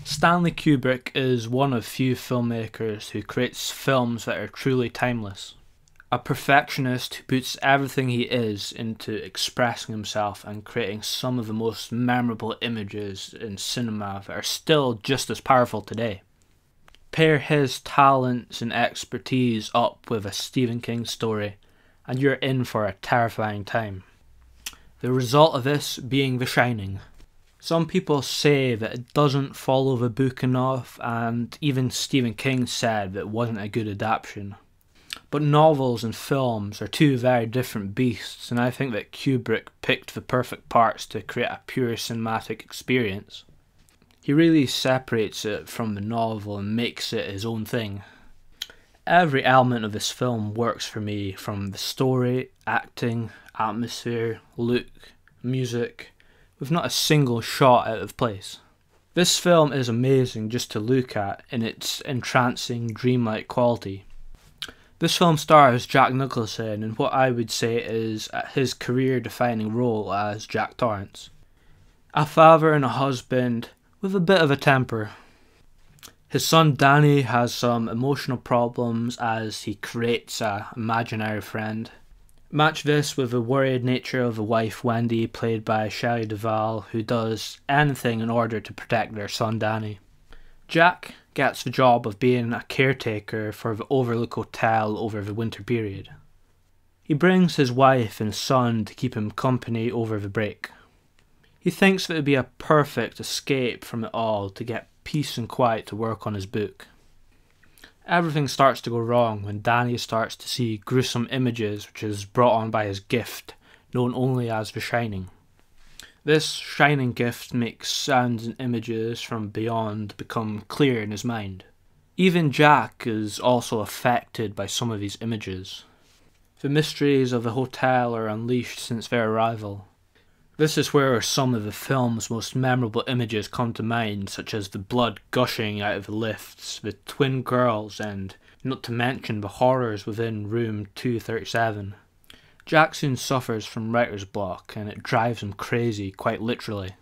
Stanley Kubrick is one of few filmmakers who creates films that are truly timeless. A perfectionist who puts everything he is into expressing himself and creating some of the most memorable images in cinema that are still just as powerful today. Pair his talents and expertise up with a Stephen King story, and you're in for a terrifying time. The result of this being The Shining. Some people say that it doesn't follow the book enough, and even Stephen King said that it wasn't a good adaptation. But novels and films are two very different beasts, and I think that Kubrick picked the perfect parts to create a pure cinematic experience. He really separates it from the novel and makes it his own thing. Every element of this film works for me, from the story, acting, atmosphere, look, music, with not a single shot out of place. This film is amazing just to look at in its entrancing, dreamlike quality. This film stars Jack Nicholson in what I would say is his career-defining role as Jack Torrance. A father and a husband with a bit of a temper. His son Danny has some emotional problems as he creates an imaginary friend. Match this with the worried nature of the wife Wendy, played by Shelley Duvall, who does anything in order to protect their son Danny. Jack gets the job of being a caretaker for the Overlook Hotel over the winter period. He brings his wife and son to keep him company over the break. He thinks that it would be a perfect escape from it all to get peace and quiet to work on his book. Everything starts to go wrong when Danny starts to see gruesome images which is brought on by his gift, known only as The Shining. This shining gift makes sounds and images from beyond become clear in his mind. Even Jack is also affected by some of these images. The mysteries of the hotel are unleashed since their arrival. This is where some of the film's most memorable images come to mind, such as the blood gushing out of the lifts, the twin girls, and not to mention the horrors within room 237. Jack soon suffers from writer's block, and it drives him crazy, quite literally.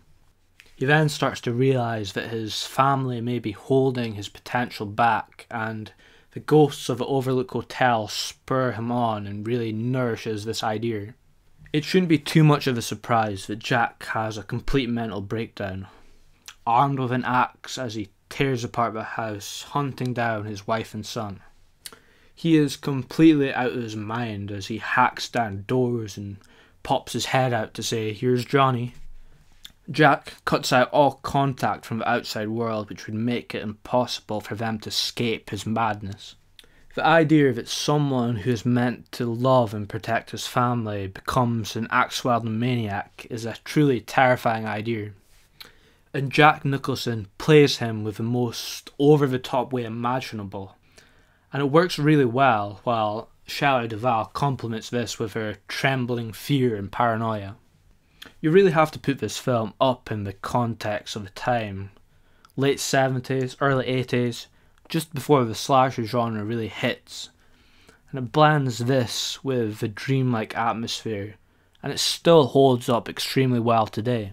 He then starts to realise that his family may be holding his potential back, and the ghosts of the Overlook Hotel spur him on and really nourishes this idea. It shouldn't be too much of a surprise that Jack has a complete mental breakdown, armed with an axe as he tears apart the house, hunting down his wife and son. He is completely out of his mind as he hacks down doors and pops his head out to say, "Here's Johnny." Jack cuts out all contact from the outside world, which would make it impossible for them to escape his madness. The idea that someone who is meant to love and protect his family becomes an axe-wielding maniac is a truly terrifying idea. And Jack Nicholson plays him with the most over-the-top way imaginable. And it works really well, while Shelley Duvall complements this with her trembling fear and paranoia. You really have to put this film up in the context of the time. Late 70s, early 80s, just before the slasher genre really hits, and it blends this with the dreamlike atmosphere, and it still holds up extremely well today.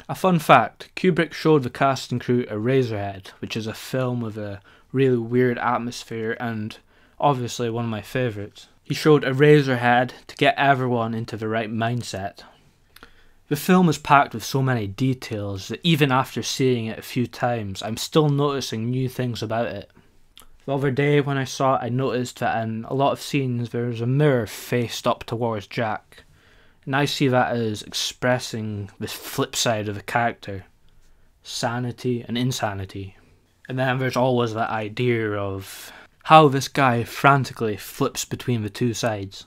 A fun fact, Kubrick showed the cast and crew Eraserhead, which is a film with a really weird atmosphere and obviously one of my favourites. He showed Eraserhead to get everyone into the right mindset. The film is packed with so many details that even after seeing it a few times, I'm still noticing new things about it. The other day when I saw it, I noticed that in a lot of scenes there's a mirror faced up towards Jack, and I see that as expressing the flip side of a character, sanity and insanity. And then there's always that idea of how this guy frantically flips between the two sides.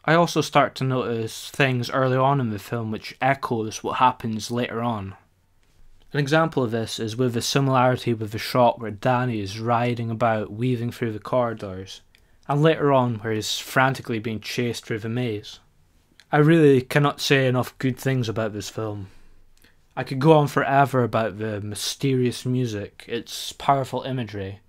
I also start to notice things early on in the film which echoes what happens later on. An example of this is with the similarity with the shot where Danny is riding about weaving through the corridors, and later on where he's frantically being chased through the maze. I really cannot say enough good things about this film. I could go on forever about the mysterious music, its powerful imagery,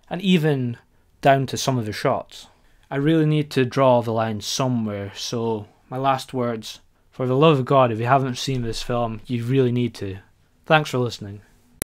and even down to some of the shots. I really need to draw the line somewhere, so my last words, for the love of God, if you haven't seen this film, you really need to. Thanks for listening.